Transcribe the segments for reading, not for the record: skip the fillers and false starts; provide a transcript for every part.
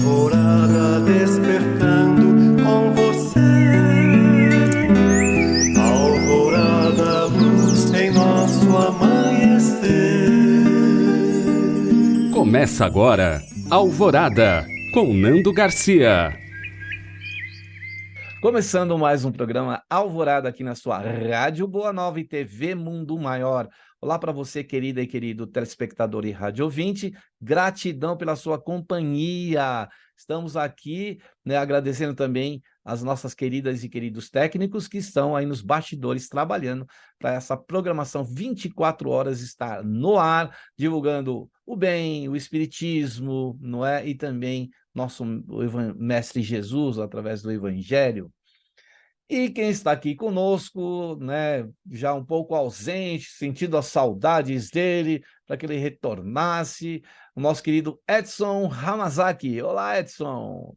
Alvorada despertando com você. Alvorada, luz em nosso amanhecer. Começa agora, Alvorada, com Nando Garcia. Começando mais um programa Alvorada aqui na sua Rádio Boa Nova e TV Mundo Maior. Olá para você, querida e querido telespectador e rádio ouvinte. Gratidão pela sua companhia. Estamos aqui, agradecendo também as nossas queridas e queridos técnicos que estão aí nos bastidores trabalhando para essa programação 24 horas estar no ar, divulgando o bem, o espiritismo, não é? E também nosso Mestre Jesus, através do Evangelho. E quem está aqui conosco, né, já um pouco ausente, sentindo as saudades dele, para que ele retornasse, o nosso querido Edson Hamazaki. Olá, Edson.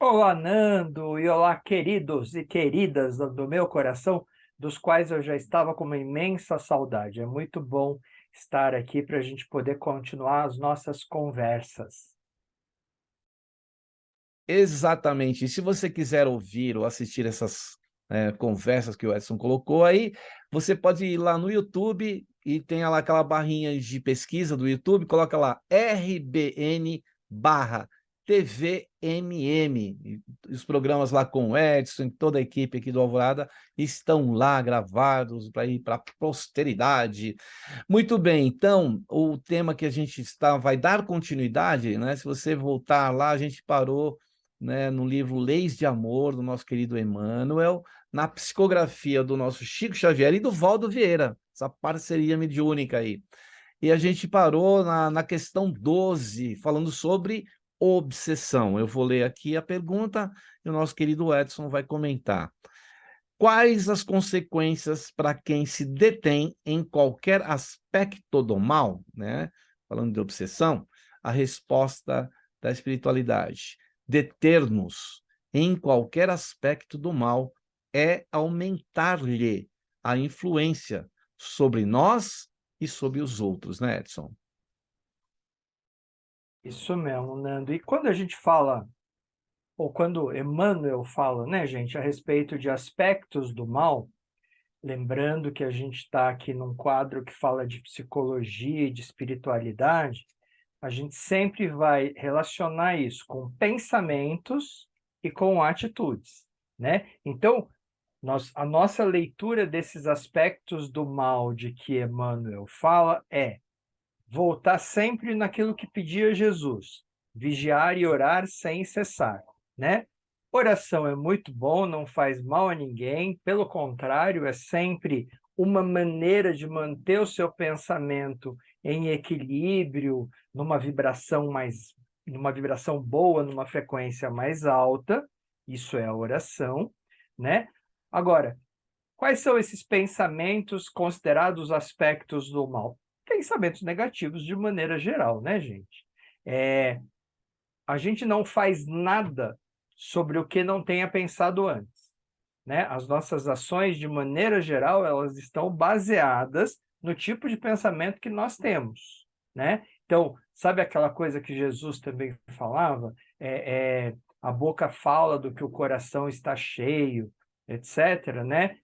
Olá, Nando, e olá, queridos e queridas do meu coração, dos quais eu já estava com uma imensa saudade. É muito bom estar aqui para a gente poder continuar as nossas conversas. Exatamente. E se você quiser ouvir ou assistir essas conversas que o Edson colocou aí, você pode ir lá no YouTube e tem lá aquela barrinha de pesquisa do YouTube, coloca lá RBN barra TVMM. E os programas lá com o Edson e toda a equipe aqui do Alvorada estão lá gravados para ir para a posteridade. Muito bem, então o tema que a gente vai dar continuidade, né? Se você voltar lá, a gente parou, né, no livro Leis de Amor, do nosso querido Emmanuel, na psicografia do nosso Chico Xavier e do Valdo Vieira, essa parceria mediúnica aí. E a gente parou na questão 12, falando sobre obsessão. Eu vou ler aqui a pergunta e o nosso querido Edson vai comentar. Quais as consequências para quem se detém em qualquer aspecto do mal, né? Falando de obsessão, a resposta da espiritualidade. Deter-nos em qualquer aspecto do mal é aumentar-lhe a influência sobre nós e sobre os outros, né, Edson? Isso mesmo, Nando. E quando a gente fala, ou quando Emmanuel fala, né, gente, a respeito de aspectos do mal, lembrando que a gente está aqui num quadro que fala de psicologia e de espiritualidade, a gente sempre vai relacionar isso com pensamentos e com atitudes, né? Então, a nossa leitura desses aspectos do mal de que Emmanuel fala é voltar sempre naquilo que pedia Jesus, vigiar e orar sem cessar, né? Oração é muito bom, não faz mal a ninguém, pelo contrário, é sempre uma maneira de manter o seu pensamento em equilíbrio, numa vibração boa, numa frequência mais alta. Isso é a oração, né? Agora, quais são esses pensamentos considerados aspectos do mal? Pensamentos negativos de maneira geral, né, gente? A gente não faz nada sobre o que não tenha pensado antes, né? As nossas ações, de maneira geral, elas estão baseadas no tipo de pensamento que nós temos, né? Então, sabe aquela coisa que Jesus também falava? A boca fala do que o coração está cheio, etc., né?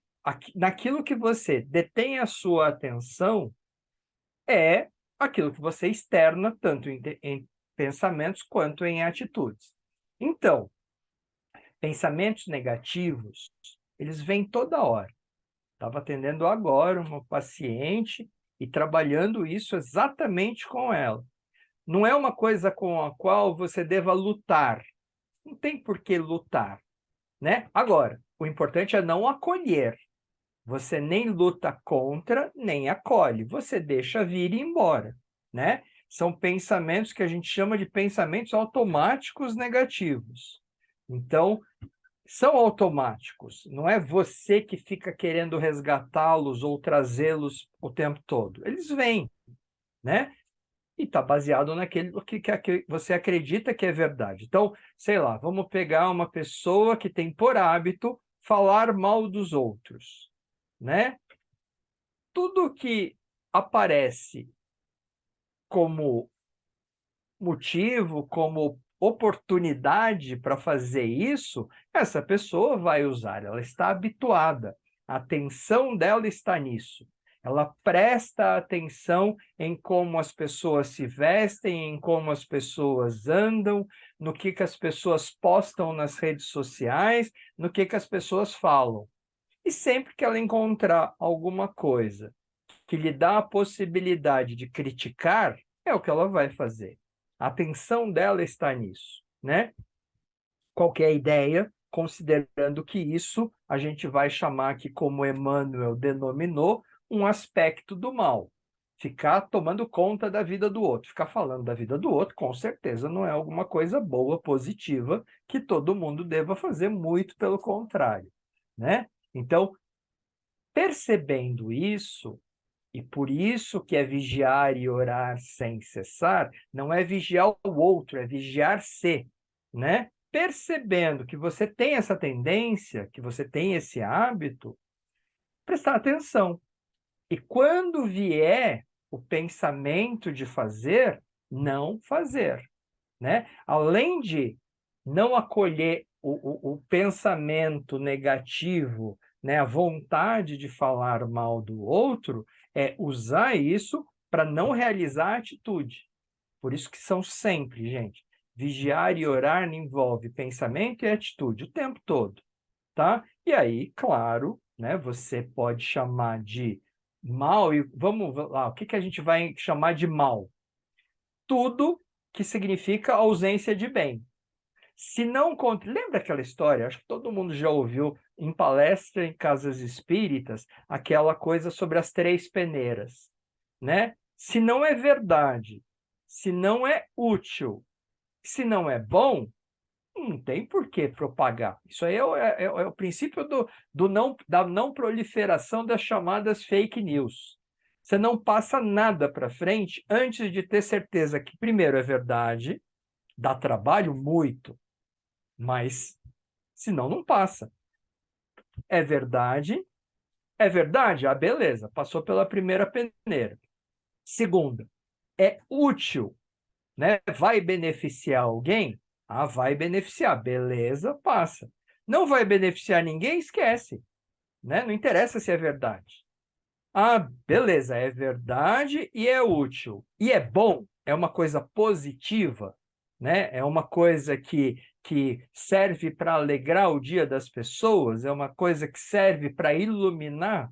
Naquilo que você detém a sua atenção é aquilo que você externa, tanto em pensamentos quanto em atitudes. Então, pensamentos negativos, eles vêm toda hora. Estava atendendo agora uma paciente e trabalhando isso exatamente com ela. Não é uma coisa com a qual você deva lutar. Não tem por que lutar, né? Agora, o importante é não acolher. Você nem luta contra, nem acolhe. Você deixa vir e ir embora, né? São pensamentos que a gente chama de pensamentos automáticos negativos. Então, são automáticos. Não é você que fica querendo resgatá-los ou trazê-los o tempo todo. Eles vêm, né? E está baseado naquilo que você acredita que é verdade. Então, sei lá, vamos pegar uma pessoa que tem por hábito falar mal dos outros, né? Tudo que aparece como motivo, como oportunidade para fazer isso, essa pessoa vai usar, ela está habituada, a atenção dela está nisso. Ela presta atenção em como as pessoas se vestem, em como as pessoas andam, no que as pessoas postam nas redes sociais, no que as pessoas falam. E sempre que ela encontrar alguma coisa que lhe dá a possibilidade de criticar, é o que ela vai fazer. A atenção dela está nisso, né? Qualquer ideia, considerando que isso a gente vai chamar aqui, como Emmanuel denominou, um aspecto do mal. Ficar tomando conta da vida do outro, ficar falando da vida do outro, com certeza não é alguma coisa boa, positiva, que todo mundo deva fazer, muito pelo contrário, né? Então, percebendo isso, e por isso que é vigiar e orar sem cessar, não é vigiar o outro, é vigiar-se, né? Percebendo que você tem essa tendência, que você tem esse hábito, prestar atenção. E quando vier o pensamento de fazer, não fazer, né? Além de não acolher o pensamento negativo, né, a vontade de falar mal do outro, é usar isso para não realizar a atitude. Por isso que são sempre, gente. Vigiar e orar envolve pensamento e atitude o tempo todo, tá? E aí, claro, né, você pode chamar de mal, e vamos lá, o que a gente vai chamar de mal? Tudo que significa ausência de bem. Se não lembra aquela história? Acho que todo mundo já ouviu em palestra em casas espíritas aquela coisa sobre as três peneiras, né? Se não é verdade, se não é útil, se não é bom, não tem por que propagar. Isso aí é o princípio da não proliferação das chamadas fake news. Você não passa nada para frente antes de ter certeza que, primeiro, é verdade, dá trabalho muito, mas senão não passa. É verdade, ah, beleza, passou pela primeira peneira. Segunda, é útil, né? Vai beneficiar alguém? Ah, vai beneficiar, beleza, passa. Não vai beneficiar ninguém, esquece, né? Não interessa se é verdade. Ah, beleza, é verdade e é útil. E é bom, é uma coisa positiva, né? É uma coisa que serve para alegrar o dia das pessoas, é uma coisa que serve para iluminar,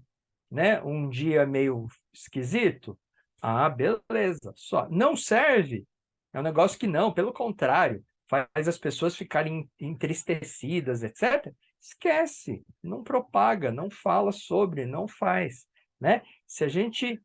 né, um dia meio esquisito. Ah, beleza. Só não serve. É um negócio que não, pelo contrário, faz as pessoas ficarem entristecidas, etc. Esquece, não propaga, não fala sobre, não faz, né? Se a gente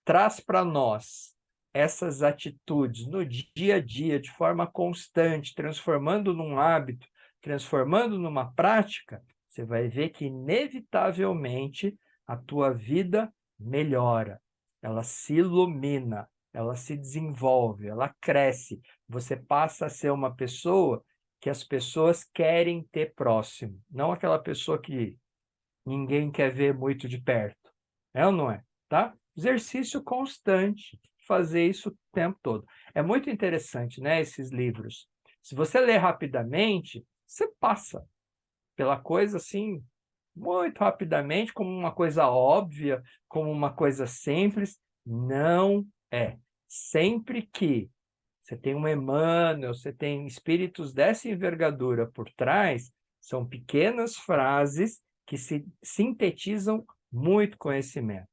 traz para nós essas atitudes no dia a dia, de forma constante, transformando num hábito, transformando numa prática, você vai ver que, inevitavelmente, a tua vida melhora, ela se ilumina, ela se desenvolve, ela cresce. Você passa a ser uma pessoa que as pessoas querem ter próximo, não aquela pessoa que ninguém quer ver muito de perto. É ou não é? Tá? Exercício constante, fazer isso o tempo todo. É muito interessante, né, esses livros. Se você ler rapidamente, você passa pela coisa assim, muito rapidamente, como uma coisa óbvia, como uma coisa simples. Não é. Sempre que você tem um Emmanuel, você tem espíritos dessa envergadura por trás, são pequenas frases que se sintetizam muito conhecimento.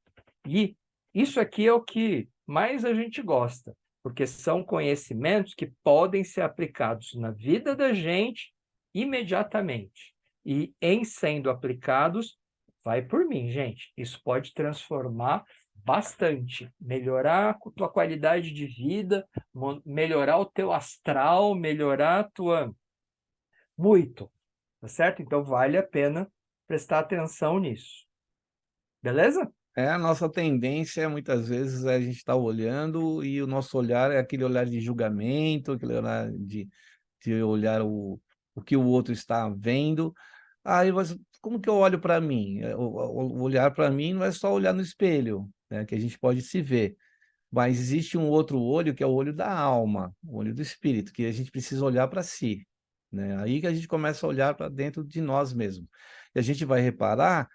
E isso aqui é o que mais a gente gosta, porque são conhecimentos que podem ser aplicados na vida da gente imediatamente. E em sendo aplicados, vai por mim, gente. Isso pode transformar bastante, melhorar a tua qualidade de vida, melhorar o teu astral, melhorar a tua... Muito, tá certo? Então vale a pena prestar atenção nisso. Beleza? A nossa tendência, muitas vezes, a gente está olhando e o nosso olhar é aquele olhar de julgamento, aquele olhar de olhar o que o outro está vendo. Aí, como que eu olho para mim? O olhar para mim não é só olhar no espelho, né, que a gente pode se ver, Mas existe um outro olho, que é o olho da alma, o olho do espírito, que a gente precisa olhar para si, né? Aí que a gente começa a olhar para dentro de nós mesmos. E a gente vai reparar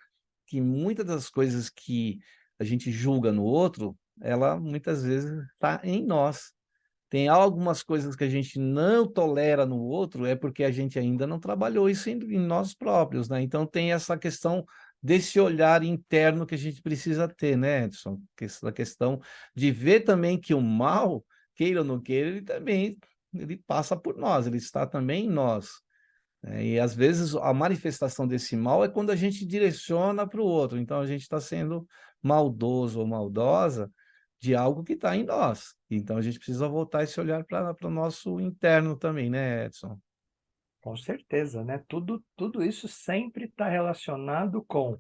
que muitas das coisas que a gente julga no outro, ela muitas vezes está em nós. Tem algumas coisas que a gente não tolera no outro, é porque a gente ainda não trabalhou isso em nós próprios, né? Então tem essa questão desse olhar interno que a gente precisa ter, né, Edson? Essa questão de ver também que o mal, queira ou não queira, ele também ele passa por nós, ele está também em nós. E às vezes a manifestação desse mal é quando a gente direciona para o outro. Então a gente está sendo maldoso ou maldosa de algo que está em nós. Então a gente precisa voltar esse olhar para o nosso interno também, né, Edson? Com certeza, né? Tudo isso sempre está relacionado com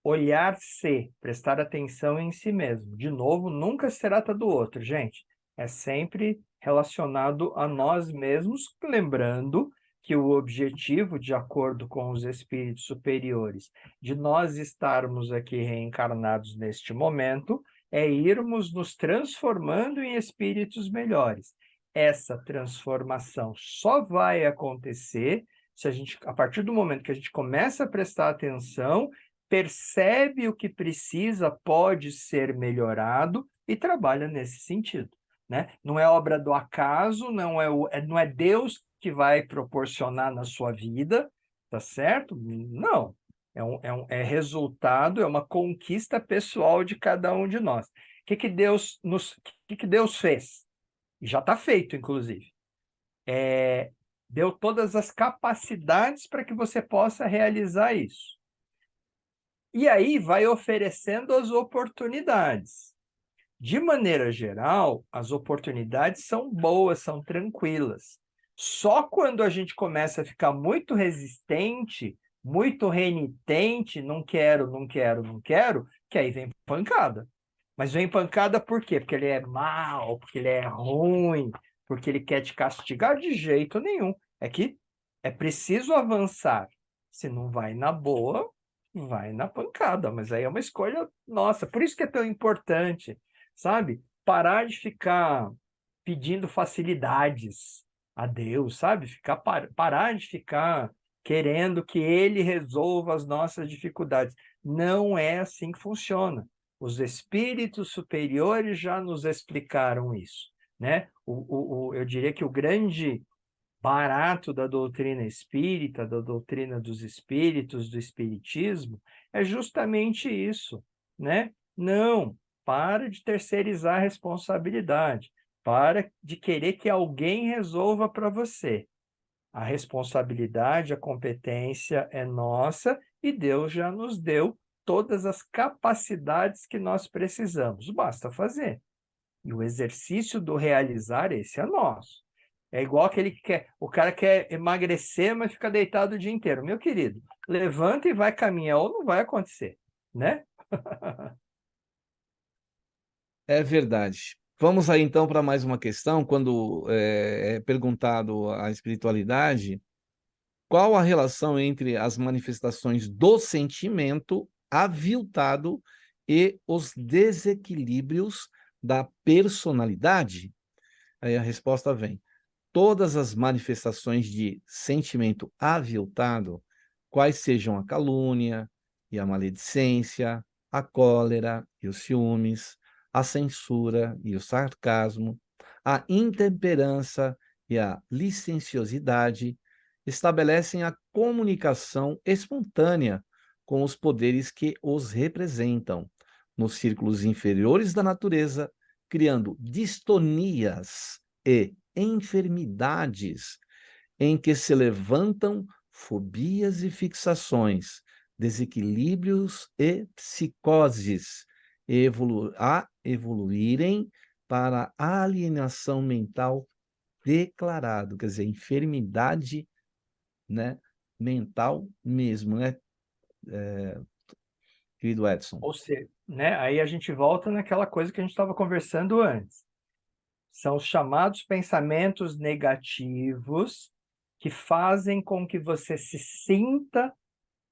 olhar-se, prestar atenção em si mesmo. De novo, nunca se trata do outro, gente. É sempre relacionado a nós mesmos, lembrando que o objetivo, de acordo com os espíritos superiores, de nós estarmos aqui reencarnados neste momento, é irmos nos transformando em espíritos melhores. Essa transformação só vai acontecer se a gente, a partir do momento que a gente começa a prestar atenção, percebe o que precisa, pode ser melhorado e trabalha nesse sentido, né? Não é obra do acaso, não é Deus que vai proporcionar na sua vida, tá certo? Não. É resultado, é uma conquista pessoal de cada um de nós. Que Deus fez? E já está feito, inclusive. Deu todas as capacidades para que você possa realizar isso. E aí vai oferecendo as oportunidades. De maneira geral, as oportunidades são boas, são tranquilas. Só quando a gente começa a ficar muito resistente, muito renitente, não quero, não quero, não quero, que aí vem pancada. Mas vem pancada por quê? Porque ele é mau, porque ele é ruim, porque ele quer te castigar? De jeito nenhum. É que é preciso avançar. Se não vai na boa, vai na pancada. Mas aí é uma escolha nossa. Por isso que é tão importante, sabe? Parar de ficar pedindo facilidades a Deus, sabe? Parar de ficar querendo que Ele resolva as nossas dificuldades. Não é assim que funciona. Os espíritos superiores já nos explicaram isso, né? Eu diria que o grande barato da doutrina espírita, da doutrina dos espíritos, do espiritismo, é justamente isso, né? Não, para de terceirizar a responsabilidade, para de querer que alguém resolva para você. A responsabilidade, a competência é nossa e Deus já nos deu todas as capacidades que nós precisamos. Basta fazer. E o exercício do realizar, esse é nosso. É igual aquele que quer, o cara quer emagrecer, mas fica deitado o dia inteiro. Meu querido, levanta e vai caminhar, ou não vai acontecer, né? É verdade. Vamos aí então para mais uma questão. Quando é perguntado a espiritualidade, qual a relação entre as manifestações do sentimento aviltado e os desequilíbrios da personalidade? Aí a resposta vem: todas as manifestações de sentimento aviltado, quais sejam a calúnia e a maledicência, a cólera e os ciúmes, a censura e o sarcasmo, a intemperança e a licenciosidade, estabelecem a comunicação espontânea com os poderes que os representam, nos círculos inferiores da natureza, criando distonias e enfermidades em que se levantam fobias e fixações, desequilíbrios e psicoses, a evoluírem para a alienação mental declarado, quer dizer, enfermidade, né, mental mesmo, né, querido Edson? Ou seja, né? Aí a gente volta naquela coisa que a gente estava conversando antes. São os chamados pensamentos negativos que fazem com que você se sinta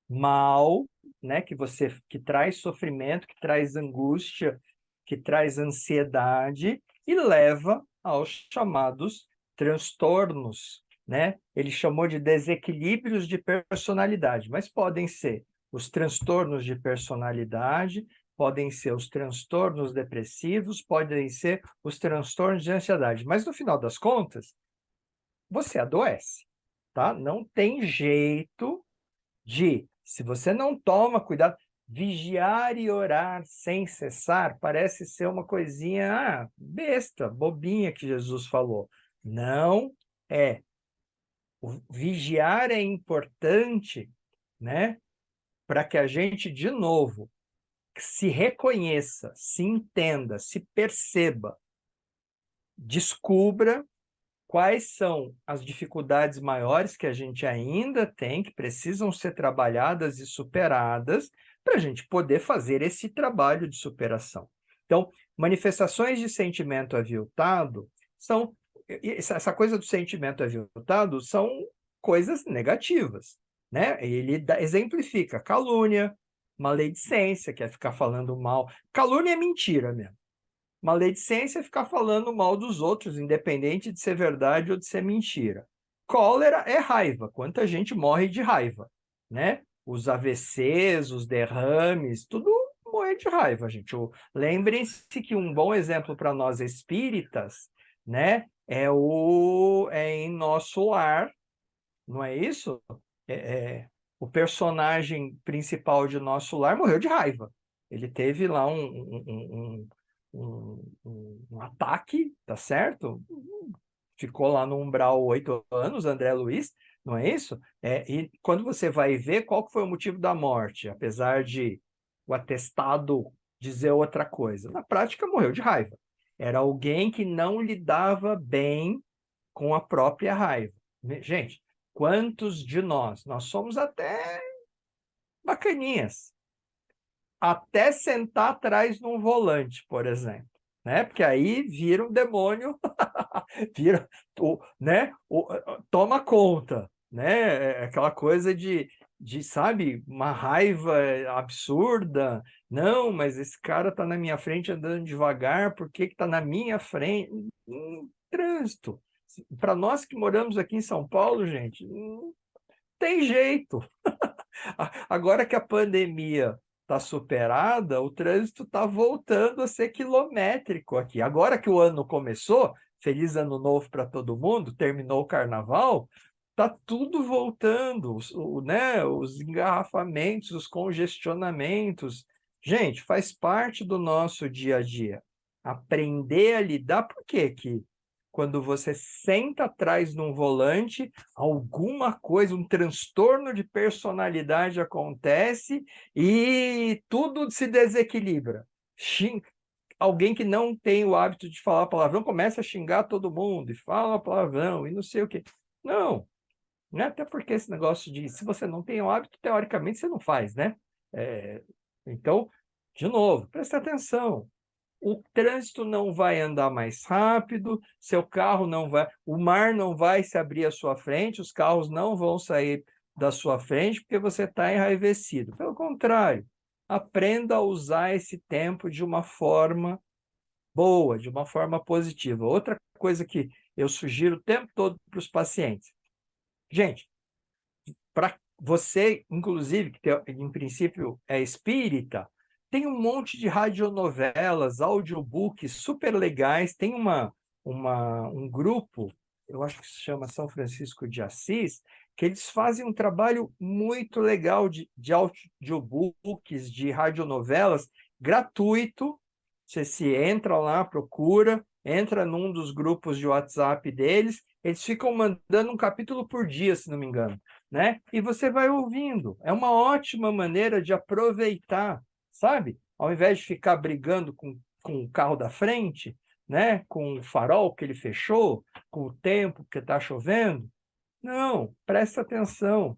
mal, né? Que traz sofrimento, que traz angústia, que traz ansiedade e leva aos chamados transtornos, né? Ele chamou de desequilíbrios de personalidade, mas podem ser os transtornos de personalidade, podem ser os transtornos depressivos, podem ser os transtornos de ansiedade. Mas, no final das contas, você adoece, tá? Não tem jeito se você não toma cuidado, vigiar e orar sem cessar parece ser uma coisinha besta, bobinha que Jesus falou. Não é. O vigiar é importante, né? Para que a gente, de novo, se reconheça, se entenda, se perceba, descubra quais são as dificuldades maiores que a gente ainda tem, que precisam ser trabalhadas e superadas, para a gente poder fazer esse trabalho de superação. Então, manifestações de sentimento aviltado são... Essa coisa do sentimento aviltado são coisas negativas, né? Ele exemplifica calúnia, maledicência, que é ficar falando mal. Calúnia é mentira mesmo. Maledicência é ficar falando mal dos outros, independente de ser verdade ou de ser mentira. Cólera é raiva. Quanta gente morre de raiva, né? Os AVCs, os derrames, tudo morre de raiva, gente. Lembrem-se que um bom exemplo para nós espíritas, né, é em Nosso Lar, não é isso? O personagem principal de Nosso Lar morreu de raiva. Ele teve lá um ataque, tá certo? Ficou lá no umbral 8 anos, André Luiz, não é isso? E quando você vai ver qual que foi o motivo da morte, apesar de o atestado dizer outra coisa, na prática morreu de raiva. Era alguém que não lidava bem com a própria raiva. Gente, quantos de nós somos até bacaninhas, até sentar atrás num volante, por exemplo, né? Porque aí vira um demônio, vira, né? Toma conta, né? Aquela coisa sabe, uma raiva absurda. Não, mas esse cara está na minha frente andando devagar, por que está na minha frente? Trânsito. Para nós que moramos aqui em São Paulo, gente, não tem jeito. Agora que a pandemia está superada, o trânsito está voltando a ser quilométrico aqui. Agora que o ano começou, feliz ano novo para todo mundo, terminou o carnaval, está tudo voltando, né? Os engarrafamentos, os congestionamentos. Gente, faz parte do nosso dia a dia. Aprender a lidar, por quê que quando você senta atrás num volante, alguma coisa, um transtorno de personalidade acontece e tudo se desequilibra. Alguém que não tem o hábito de falar palavrão começa a xingar todo mundo e fala palavrão e não sei o quê. Não, né? Até porque esse negócio de se você não tem o hábito, teoricamente você não faz, né? Então, de novo, presta atenção. O trânsito não vai andar mais rápido, seu carro não vai, o mar não vai se abrir à sua frente, os carros não vão sair da sua frente porque você está enraivecido. Pelo contrário, aprenda a usar esse tempo de uma forma boa, de uma forma positiva. Outra coisa que eu sugiro o tempo todo para os pacientes. Gente, para você, inclusive, que em princípio é espírita, tem um monte de radionovelas, audiobooks super legais. Tem um grupo, eu acho que se chama São Francisco de Assis, que eles fazem um trabalho muito legal de audiobooks, de radionovelas, gratuito. Você se entra lá, procura, entra num dos grupos de WhatsApp deles, eles ficam mandando um capítulo por dia, se não me engano, né? E você vai ouvindo. É uma ótima maneira de aproveitar, sabe? Ao invés de ficar brigando com o carro da frente, né? Com o farol que ele fechou, com o tempo que está chovendo. Não, presta atenção.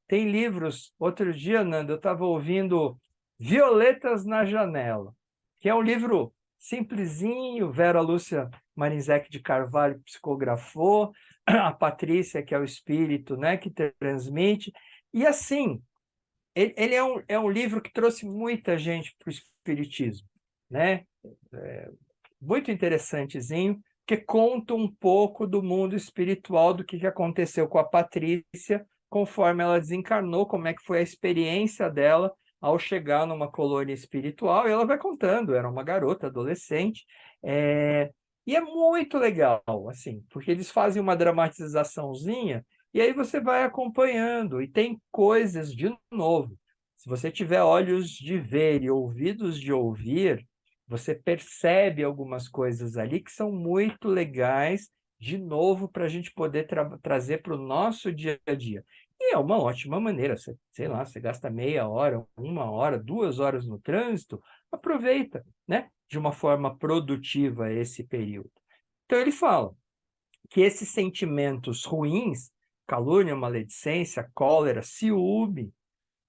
Tem livros. Outro dia, Nando, eu estava ouvindo Violetas na Janela, que é um livro simplesinho, Vera Lúcia Marinzec de Carvalho psicografou, a Patrícia, que é o espírito, né, que transmite. E assim, ele é um livro que trouxe muita gente para o espiritismo. né? Muito interessantezinho, que conta um pouco do mundo espiritual, do que aconteceu com a Patrícia, conforme ela desencarnou, como é que foi a experiência dela ao chegar numa colônia espiritual, e ela vai contando, era uma garota, adolescente, e é muito legal, assim, porque eles fazem uma dramatizaçãozinha, e aí você vai acompanhando, e tem coisas, de novo, se você tiver olhos de ver e ouvidos de ouvir, você percebe algumas coisas ali que são muito legais, de novo, para a gente poder trazer para o nosso dia a dia. E é uma ótima maneira, você, sei lá, você gasta meia hora, 1 hora, 2 horas no trânsito, aproveita, né, de uma forma produtiva esse período. Então ele fala que esses sentimentos ruins, calúnia, maledicência, cólera, ciúme,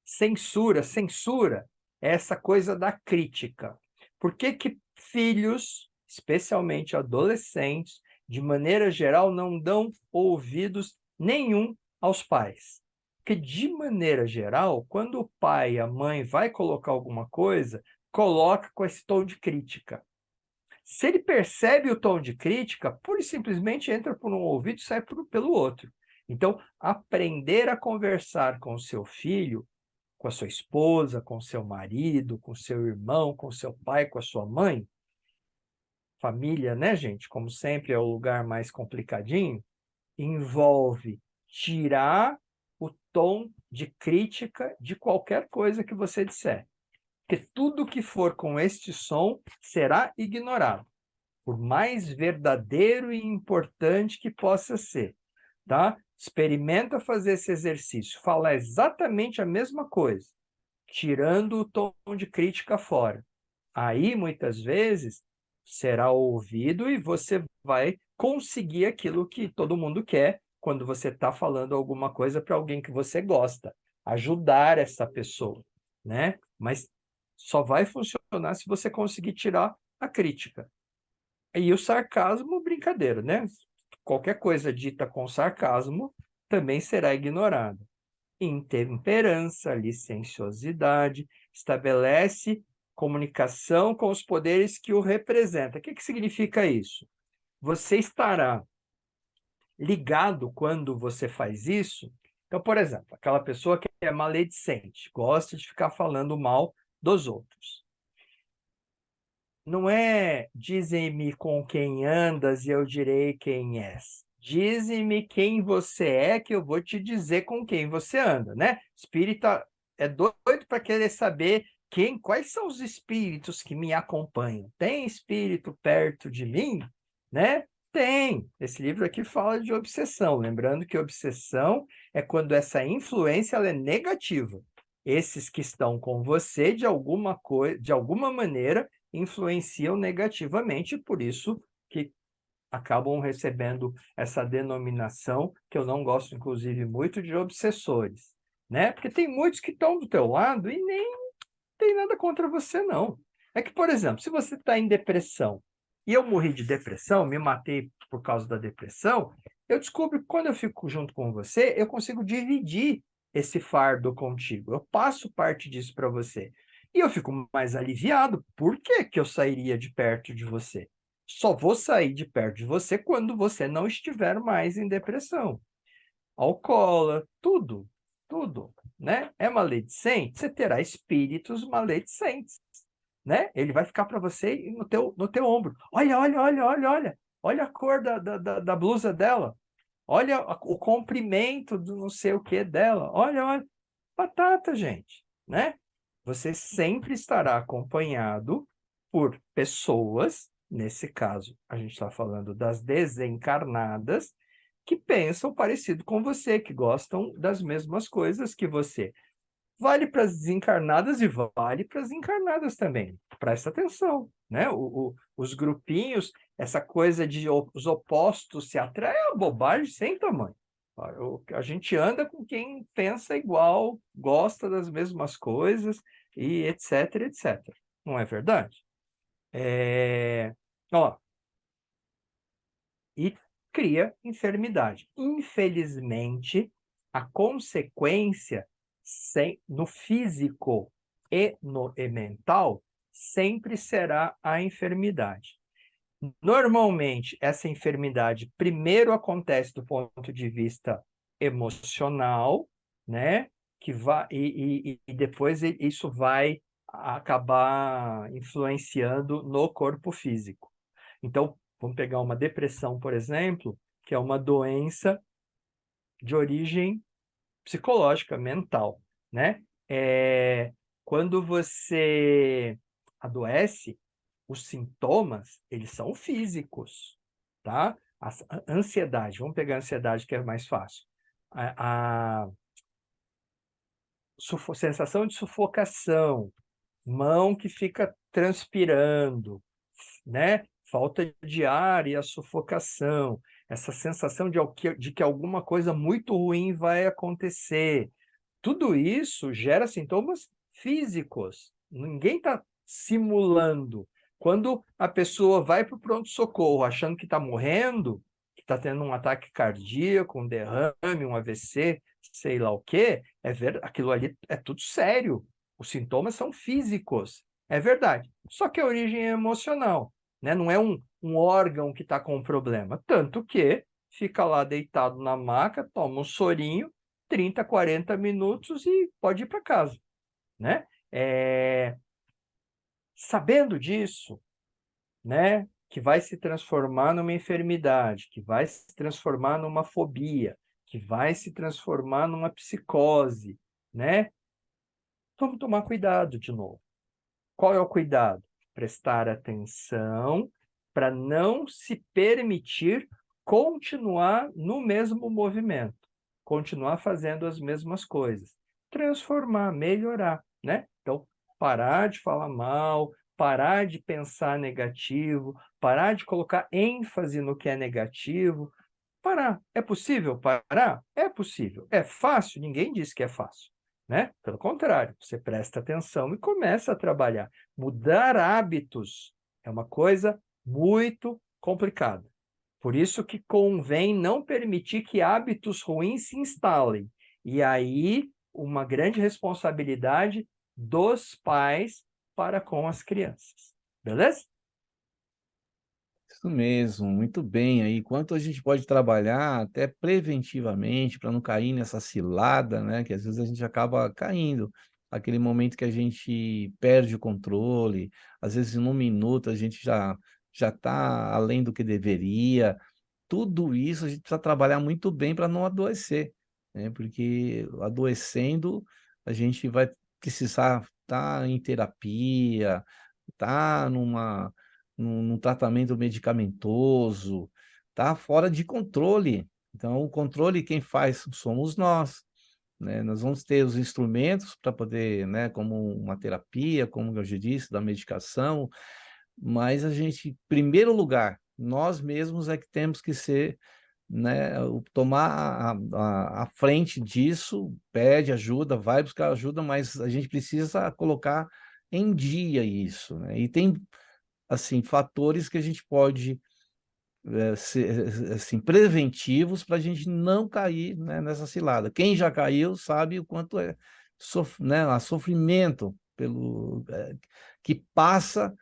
censura, é essa coisa da crítica. Por que que filhos, especialmente adolescentes, de maneira geral, não dão ouvidos nenhum aos pais? Porque, de maneira geral, quando o pai e a mãe vai colocar alguma coisa, coloca com esse tom de crítica. Se ele percebe o tom de crítica, pura e simplesmente entra por um ouvido e sai pelo outro. Então, aprender a conversar com o seu filho, com a sua esposa, com o seu marido, com o seu irmão, com o seu pai, com a sua mãe. Família, né, gente? Como sempre, é o lugar mais complicadinho. Envolve tirar o tom de crítica de qualquer coisa que você disser. Porque tudo que for com este som será ignorado, por mais verdadeiro e importante que possa ser. Tá? Experimenta fazer esse exercício, falar exatamente a mesma coisa, tirando o tom de crítica fora. Aí, muitas vezes, será ouvido e você vai conseguir aquilo que todo mundo quer quando você está falando alguma coisa para alguém que você gosta, ajudar essa pessoa, né? Mas só vai funcionar se você conseguir tirar a crítica. E o sarcasmo, brincadeira, né? Qualquer coisa dita com sarcasmo também será ignorada. Intemperança, licenciosidade, estabelece comunicação com os poderes que o representam. O que significa isso? Você estará ligado quando você faz isso. Então, por exemplo, aquela pessoa que é maledicente, gosta de ficar falando mal dos outros. Não é dize-me com quem andas e eu direi quem és. Dize-me quem você é que eu vou te dizer com quem você anda, né? Espírita é doido para querer saber quais são os espíritos que me acompanham. Tem espírito perto de mim, né? Tem. Esse livro aqui fala de obsessão, lembrando que obsessão é quando essa influência ela é negativa. Esses que estão com você de alguma maneira influenciam negativamente, por isso que acabam recebendo essa denominação, que eu não gosto, inclusive, muito de obsessores, né? Porque tem muitos que estão do teu lado e nem tem nada contra você, não. É que, por exemplo, se você está em depressão, e eu morri de depressão, me matei por causa da depressão, eu descubro que quando eu fico junto com você, eu consigo dividir esse fardo contigo. Eu passo parte disso para você. E eu fico mais aliviado. Por que que eu sairia de perto de você? Só vou sair de perto de você quando você não estiver mais em depressão. Alcoólatra, tudo, né? É maledicente, você terá espíritos maledicentes, né? Ele vai ficar para você no teu ombro. Olha a cor da blusa dela. Olha o comprimento do não sei o que dela. Olha. Batata, gente, né? Você sempre estará acompanhado por pessoas, nesse caso, a gente está falando das desencarnadas, que pensam parecido com você, que gostam das mesmas coisas que você. Vale para as desencarnadas e vale para as encarnadas também. Presta atenção, né? Os grupinhos, essa coisa de os opostos se atraem é uma bobagem sem tamanho. A gente anda com quem pensa igual, gosta das mesmas coisas e etc, etc. Não é verdade? Ó, e cria enfermidade. Infelizmente, a consequência no físico e no mental sempre será a enfermidade. Normalmente, essa enfermidade primeiro acontece do ponto de vista emocional, né? Que vai, e depois isso vai acabar influenciando no corpo físico. Então, vamos pegar uma depressão, por exemplo, que é uma doença de origem psicológica, mental, né? Quando você adoece, os sintomas, eles são físicos, tá? A ansiedade, vamos pegar a ansiedade que é mais fácil. A sensação de sufocação, mão que fica transpirando, né? Falta de ar e a sufocação, essa sensação de que alguma coisa muito ruim vai acontecer. Tudo isso gera sintomas físicos. Ninguém está simulando. Quando a pessoa vai para o pronto-socorro achando que está morrendo, que está tendo um ataque cardíaco, um derrame, um AVC, sei lá o quê, aquilo ali é tudo sério. Os sintomas são físicos. É verdade. Só que a origem é emocional, né? Não é um órgão que está com um problema. Tanto que fica lá deitado na maca, toma um sorinho, 30, 40 minutos e pode ir para casa, né? Sabendo disso, né, que vai se transformar numa enfermidade, que vai se transformar numa fobia, que vai se transformar numa psicose, né? Vamos tomar cuidado de novo. Qual é o cuidado? Prestar atenção para não se permitir continuar no mesmo movimento, continuar fazendo as mesmas coisas, transformar, melhorar, né? Então, parar de falar mal, parar de pensar negativo, parar de colocar ênfase no que é negativo, parar. É possível parar? É possível. É fácil? Ninguém disse que é fácil, né? Pelo contrário, você presta atenção e começa a trabalhar. Mudar hábitos é uma coisa muito complicada. Por isso que convém não permitir que hábitos ruins se instalem. E aí, uma grande responsabilidade dos pais para com as crianças. Beleza? Isso mesmo, muito bem aí. Quanto a gente pode trabalhar até preventivamente para não cair nessa cilada, né? Que às vezes a gente acaba caindo. Aquele momento que a gente perde o controle, às vezes em um minuto a gente já está além do que deveria. Tudo isso a gente precisa trabalhar muito bem para não adoecer, né? Porque adoecendo a gente vai precisar estar em terapia, estar num tratamento medicamentoso, tá fora de controle. Então, o controle quem faz somos nós, né? Nós vamos ter os instrumentos para poder, né, como uma terapia, como eu já disse, da medicação, mas a gente, em primeiro lugar, nós mesmos é que temos que ser, né, tomar a frente disso, pede ajuda, vai buscar ajuda, mas a gente precisa colocar em dia isso, né? E tem assim, fatores que a gente pode ser assim, preventivos para a gente não cair, né, nessa cilada. Quem já caiu sabe o quanto é né, sofrimento que passa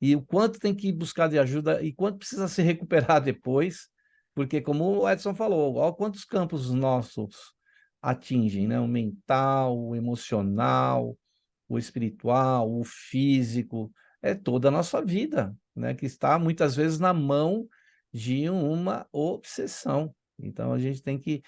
e o quanto tem que buscar de ajuda e quanto precisa se recuperar depois, porque como o Edson falou, olha quantos campos nossos atingem, né? O mental, o emocional, o espiritual, o físico, é toda a nossa vida, né? Que está muitas vezes na mão de uma obsessão. Então a gente tem que.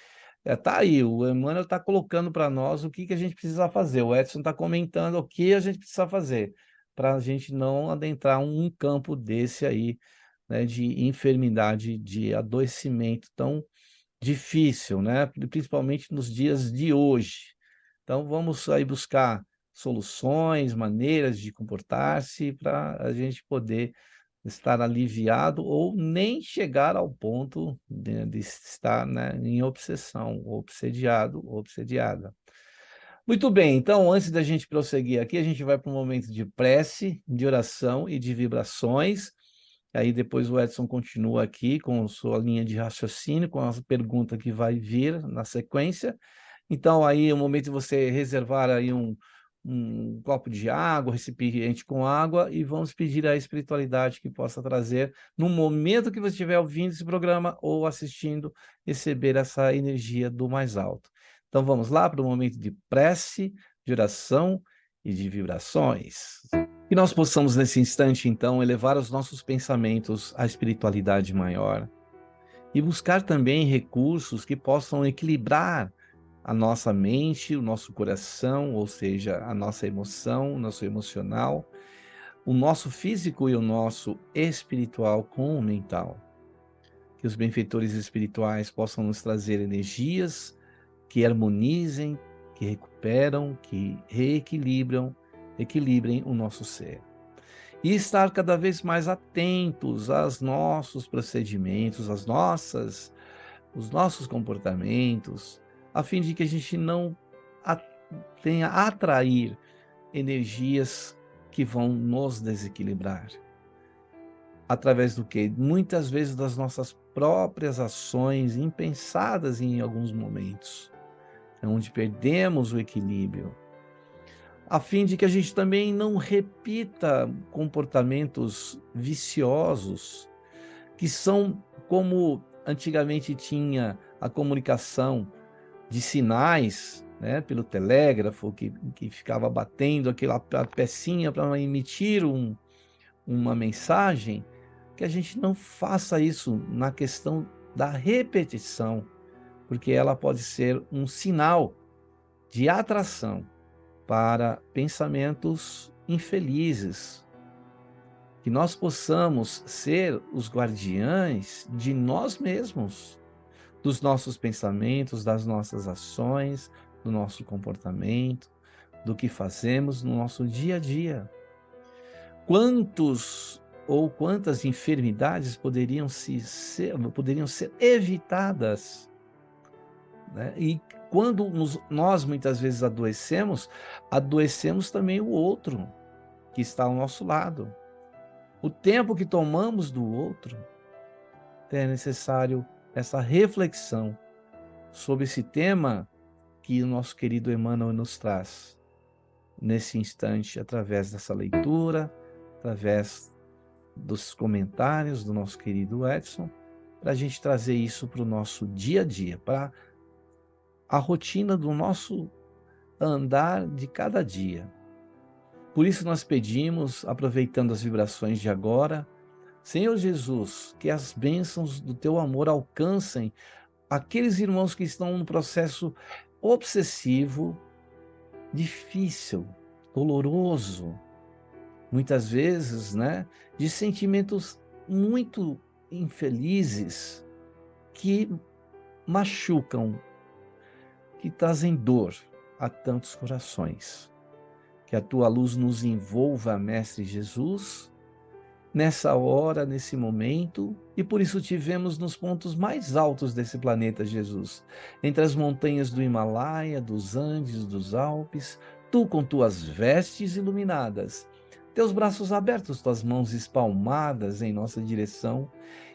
Tá aí, o Emmanuel está colocando para nós o que a gente precisa fazer. O Edson está comentando o que a gente precisa fazer para a gente não adentrar um campo desse aí, né, de enfermidade, de adoecimento tão difícil, né? Principalmente nos dias de hoje. Então, vamos aí buscar soluções, maneiras de comportar-se para a gente poder estar aliviado ou nem chegar ao ponto de estar, né, em obsessão, obsediado, obsediada. Muito bem, então, antes da gente prosseguir aqui, a gente vai para um momento de prece, de oração e de vibrações. Aí depois o Edson continua aqui com sua linha de raciocínio, com a pergunta que vai vir na sequência. Então, aí é o momento de você reservar aí um copo de água, um recipiente com água, e vamos pedir à espiritualidade que possa trazer, no momento que você estiver ouvindo esse programa ou assistindo, receber essa energia do mais alto. Então vamos lá para o momento de prece, de oração e de vibrações. Que nós possamos, nesse instante, então, elevar os nossos pensamentos à espiritualidade maior e buscar também recursos que possam equilibrar a nossa mente, o nosso coração, ou seja, a nossa emoção, o nosso emocional, o nosso físico e o nosso espiritual com o mental. Que os benfeitores espirituais possam nos trazer energias que harmonizem, que recuperam, que equilibrem o nosso ser. E estar cada vez mais atentos aos nossos procedimentos, os nossos comportamentos, a fim de que a gente não venha a atrair energias que vão nos desequilibrar. Através do quê? Muitas vezes das nossas próprias ações impensadas em alguns momentos, onde perdemos o equilíbrio, a fim de que a gente também não repita comportamentos viciosos, que são como antigamente tinha a comunicação de sinais, né, pelo telégrafo, que ficava batendo aquela pecinha para emitir uma mensagem, que a gente não faça isso na questão da repetição, porque ela pode ser um sinal de atração para pensamentos infelizes. Que nós possamos ser os guardiães de nós mesmos, dos nossos pensamentos, das nossas ações, do nosso comportamento, do que fazemos no nosso dia a dia. Quantas enfermidades poderiam ser evitadas, né? E quando nós muitas vezes adoecemos também o outro que está ao nosso lado. O tempo que tomamos do outro, é necessário essa reflexão sobre esse tema que o nosso querido Emmanuel nos traz nesse instante, através dessa leitura, através dos comentários do nosso querido Edson, para a gente trazer isso para o nosso dia a dia, para a rotina do nosso andar de cada dia. Por isso nós pedimos, aproveitando as vibrações de agora, Senhor Jesus, que as bênçãos do teu amor alcancem aqueles irmãos que estão num processo obsessivo, difícil, doloroso, muitas vezes, né, de sentimentos muito infelizes que machucam, que trazem dor a tantos corações. Que a tua luz nos envolva, Mestre Jesus, nessa hora, nesse momento, e por isso te vemos nos pontos mais altos desse planeta, Jesus, entre as montanhas do Himalaia, dos Andes, dos Alpes, tu com tuas vestes iluminadas, teus braços abertos, tuas mãos espalmadas em nossa direção,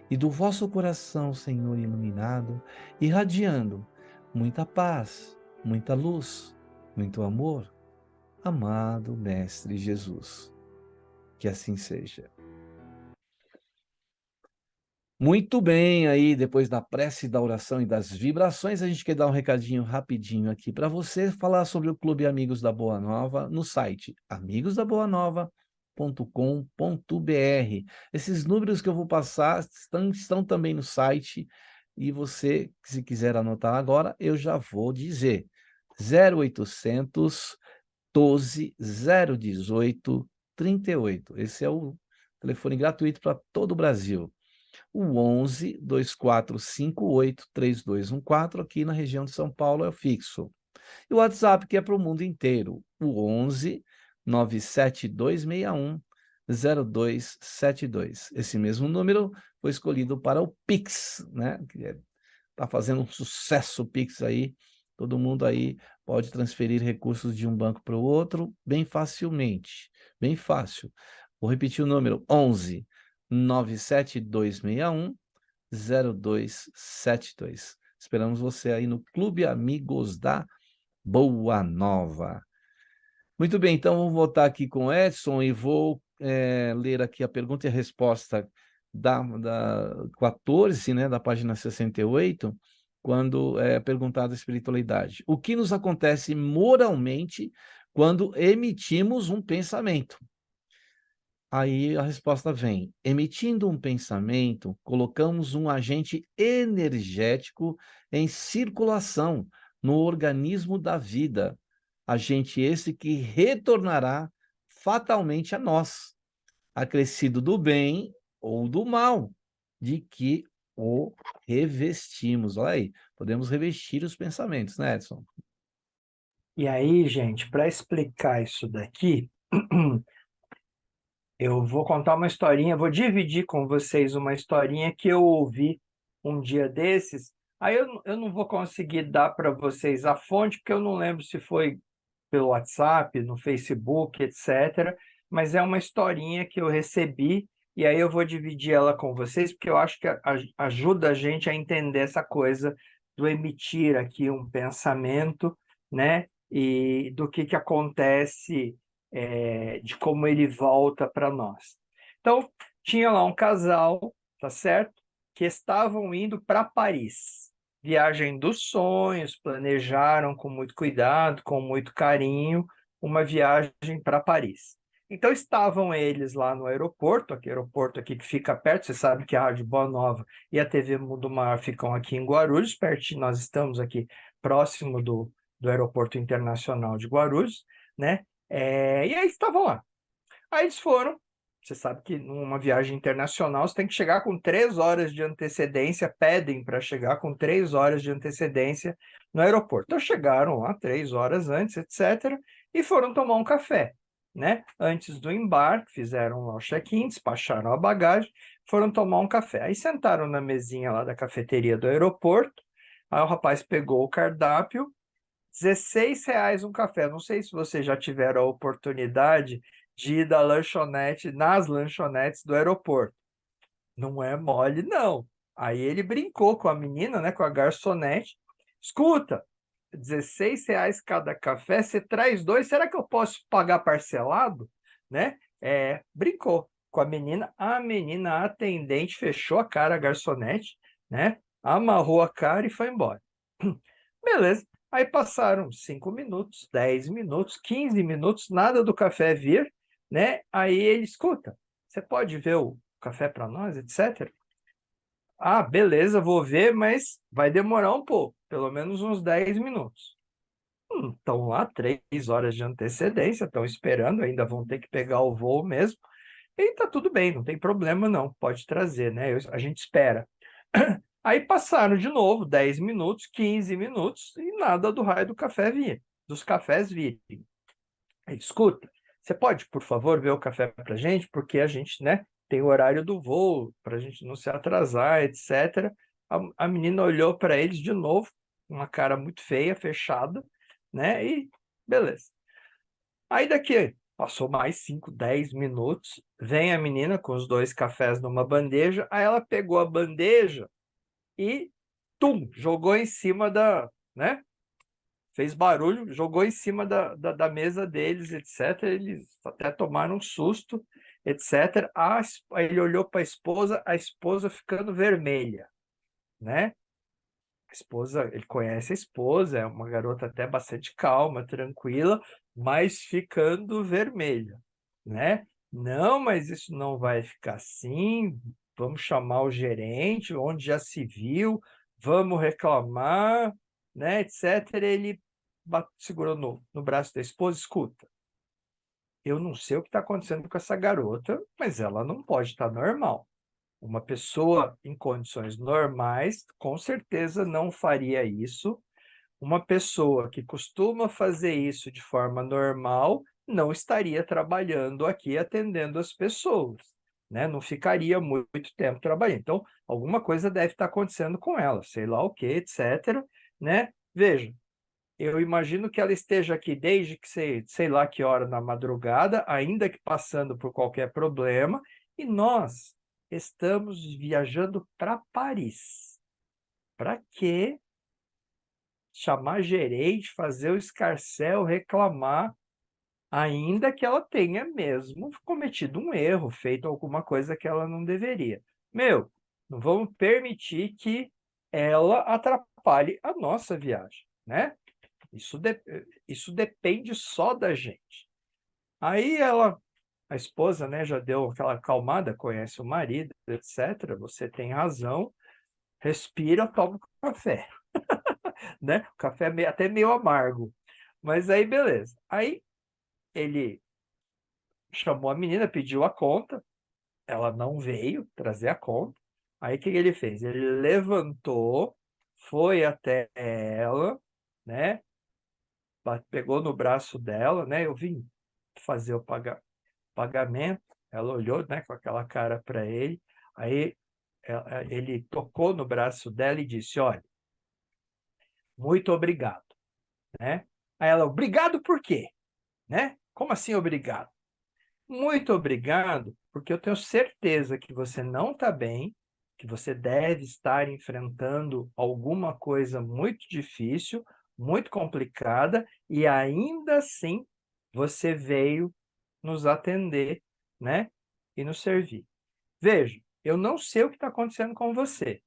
e do vosso coração, Senhor, iluminado, irradiando muita paz, muita luz, muito amor, amado Mestre Jesus. Que assim seja. Muito bem, aí depois da prece, da oração e das vibrações, a gente quer dar um recadinho rapidinho aqui para você, falar sobre o Clube Amigos da Boa Nova no site amigosdaboanova.com.br. Esses números que eu vou passar estão também no site, e você, se quiser anotar agora, eu já vou dizer. 0800 12 018 38. Esse é o telefone gratuito para todo o Brasil. O 11 2458 3214, aqui na região de São Paulo, é o fixo. E o WhatsApp, que é para o mundo inteiro, o 11 97261 0272. Esse mesmo número foi escolhido para o Pix, né? Que está fazendo um sucesso o Pix aí. Todo mundo aí pode transferir recursos de um banco para o outro bem facilmente, bem fácil. Vou repetir o número: 11 97261 0272. Esperamos você aí no Clube Amigos da Boa Nova. Muito bem, então vamos voltar aqui com o Edson e vou ler aqui a pergunta e a resposta da 14, né, da página 68, quando é perguntada a espiritualidade. O que nos acontece moralmente quando emitimos um pensamento? Aí a resposta vem: emitindo um pensamento, colocamos um agente energético em circulação no organismo da vida, agente esse que retornará fatalmente a nós, acrescido do bem ou do mal, de que o revestimos. Olha aí, podemos revestir os pensamentos, né, Edson? E aí, gente, para explicar isso daqui, eu vou contar uma historinha, vou dividir com vocês uma historinha que eu ouvi um dia desses. Aí eu não vou conseguir dar para vocês a fonte, porque eu não lembro se foi pelo WhatsApp, no Facebook, etc. Mas é uma historinha que eu recebi, e aí eu vou dividir ela com vocês, porque eu acho que ajuda a gente a entender essa coisa do emitir aqui um pensamento, né? E do que acontece, de como ele volta para nós. Então, tinha lá um casal, tá certo? Que estavam indo para Paris. Viagem dos sonhos, planejaram com muito cuidado, com muito carinho, uma viagem para Paris. Então estavam eles lá no aeroporto, aquele aeroporto aqui que fica perto, você sabe que a Rádio Boa Nova e a TV Mundo Mar ficam aqui em Guarulhos, pertinho, nós estamos aqui próximo do Aeroporto Internacional de Guarulhos, né? E aí estavam lá. Aí eles foram. Você sabe que numa viagem internacional você tem que chegar com 3 horas de antecedência, pedem para chegar com 3 horas de antecedência no aeroporto. Então chegaram lá 3 horas antes, etc., e foram tomar um café, né? Antes do embarque, fizeram lá o check-in, despacharam a bagagem, foram tomar um café. Aí sentaram na mesinha lá da cafeteria do aeroporto, aí o rapaz pegou o cardápio, R$ 16 um café. Não sei se vocês já tiveram a oportunidade de ir nas lanchonetes do aeroporto. Não é mole, não. Aí ele brincou com a menina, né, com a garçonete. Escuta, R$ 16 cada café, você traz dois, será que eu posso pagar parcelado? Né? Brincou com a menina a atendente fechou a cara, a garçonete, né? Amarrou a cara e foi embora. Beleza. Aí passaram 5 minutos, 10 minutos, 15 minutos, nada do café vir, né? Aí ele escuta, você pode ver o café para nós, etc. Ah, beleza, vou ver, mas vai demorar um pouco, pelo menos uns 10 minutos. Estão lá 3 horas de antecedência, estão esperando, ainda vão ter que pegar o voo mesmo. E tá tudo bem, não tem problema não, pode trazer, né? A gente espera. Aí passaram de novo 10 minutos, 15 minutos e nada do raio do café vir, dos cafés virem. Aí, escuta, você pode, por favor, ver o café para a gente, porque a gente, né, tem o horário do voo, para a gente não se atrasar, etc. A menina olhou para eles de novo, uma cara muito feia, fechada, né? E beleza. Aí daqui passou mais 5, 10 minutos, vem a menina com os 2 cafés numa bandeja, aí ela pegou a bandeja e, jogou em cima né? Fez barulho, jogou em cima da mesa deles, etc. Eles até tomaram um susto, etc. Aí ele olhou para a esposa ficando vermelha, né? A esposa, ele conhece a esposa, é uma garota até bastante calma, tranquila, mas ficando vermelha, né? Não, mas isso não vai ficar assim. Vamos chamar o gerente, onde já se viu, vamos reclamar, né, etc. Ele segurou no braço da esposa, escuta. Eu não sei o que está acontecendo com essa garota, mas ela não pode estar normal. Uma pessoa em condições normais, com certeza não faria isso. Uma pessoa que costuma fazer isso de forma normal não estaria trabalhando aqui atendendo as pessoas, né? Não ficaria muito tempo trabalhando. Então, alguma coisa deve estar acontecendo com ela, sei lá o que, etc., né? Veja, eu imagino que ela esteja aqui desde que sei lá que hora na madrugada, ainda que passando por qualquer problema, e nós estamos viajando para Paris. Para quê? Chamar gerente, fazer o escarcéu, reclamar. ainda que ela tenha mesmo cometido um erro, feito alguma coisa que ela não deveria. Não vamos permitir que ela atrapalhe a nossa viagem, né? Isso depende só da gente. Aí a esposa, né, já deu aquela acalmada, conhece o marido, etc. Você tem razão, respira, toma um café, né? O café é até meio amargo. Mas aí, beleza. Aí ele chamou a menina, pediu a conta, ela não veio trazer a conta. Aí o que ele fez? Ele levantou, foi até ela, né? Pegou no braço dela, né? Eu vim fazer o pagamento. Ela olhou, né, com aquela cara para ele. Aí ele tocou no braço dela e disse: olha, muito obrigado, né? Aí ela: obrigado por quê? Né? Como assim obrigado? Muito obrigado, porque eu tenho certeza que você não está bem, que você deve estar enfrentando alguma coisa muito difícil, muito complicada, e ainda assim você veio nos atender, né? E nos servir. Veja, eu não sei o que está acontecendo com você,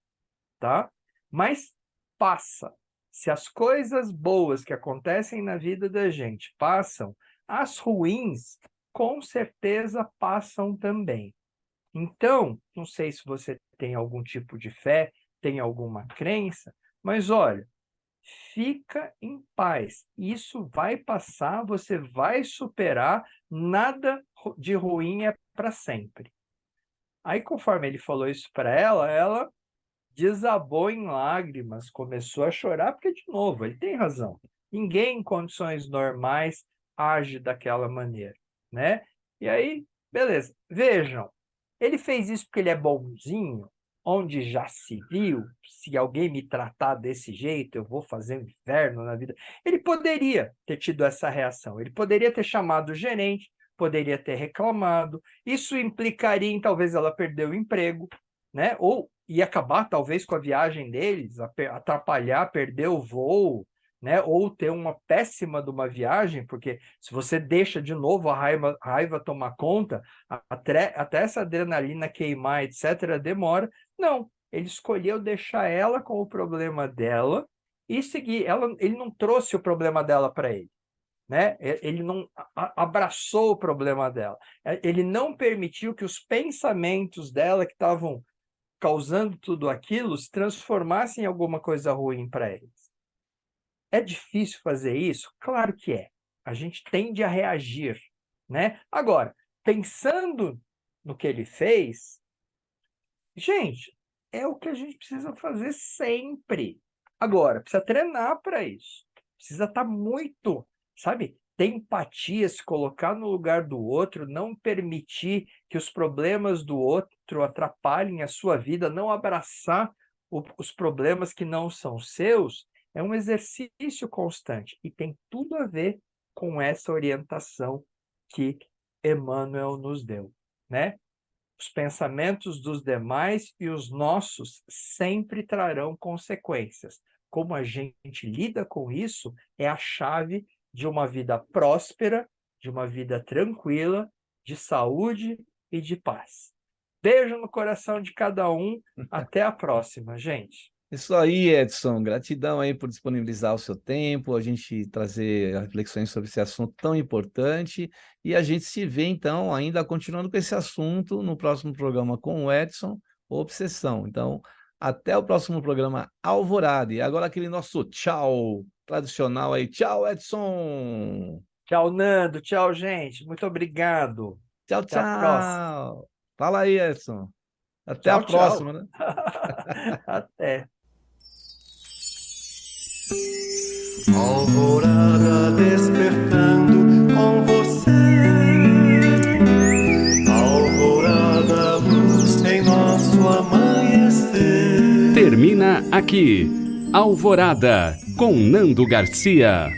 tá? Mas passa. Se as coisas boas que acontecem na vida da gente passam, as ruins com certeza passam também. Então, não sei se você tem algum tipo de fé, tem alguma crença, mas olha, fica em paz. Isso vai passar, você vai superar, nada de ruim é para sempre. Aí, conforme ele falou isso para ela desabou em lágrimas, começou a chorar, porque, de novo, ele tem razão. Ninguém em condições normais age daquela maneira, né? E aí, beleza. Vejam, ele fez isso porque ele é bonzinho, onde já se viu, se alguém me tratar desse jeito, eu vou fazer um inferno na vida. Ele poderia ter tido essa reação, ele poderia ter chamado o gerente, poderia ter reclamado, isso implicaria em talvez ela perder o emprego, né? Ou ia acabar talvez com a viagem deles, atrapalhar, perder o voo, né? Ou ter uma péssima de uma viagem, porque se você deixa de novo a raiva tomar conta, até essa adrenalina queimar, etc., demora. Não, ele escolheu deixar ela com o problema dela e seguir. Ele não trouxe o problema dela para ele, né? Ele não abraçou o problema dela. Ele não permitiu que os pensamentos dela que estavam causando tudo aquilo se transformassem em alguma coisa ruim para eles. É difícil fazer isso? Claro que é. A gente tende a reagir, né? Agora, pensando no que ele fez, gente, é o que a gente precisa fazer sempre. Agora, precisa treinar para isso. Precisa estar muito, sabe, ter empatia, se colocar no lugar do outro, não permitir que os problemas do outro atrapalhem a sua vida, não abraçar os problemas que não são seus, é um exercício constante e tem tudo a ver com essa orientação que Emmanuel nos deu, né? Os pensamentos dos demais e os nossos sempre trarão consequências. Como a gente lida com isso é a chave de uma vida próspera, de uma vida tranquila, de saúde e de paz. Beijo no coração de cada um. Até a próxima, gente. Isso aí, Edson. Gratidão aí por disponibilizar o seu tempo, a gente trazer reflexões sobre esse assunto tão importante. E a gente se vê, então, ainda continuando com esse assunto no próximo programa com o Edson, Obsessão. Então, até o próximo programa Alvorada. E agora aquele nosso tchau tradicional aí. Tchau, Edson! Tchau, Nando. Tchau, gente. Muito obrigado. Tchau, Até a próxima. tchau! Fala aí, Edson. Até Tchau, a próxima, tchau. né? Até. Alvorada despertando com você. Alvorada, luz em nosso amanhecer. Termina aqui Alvorada com Nando Garcia.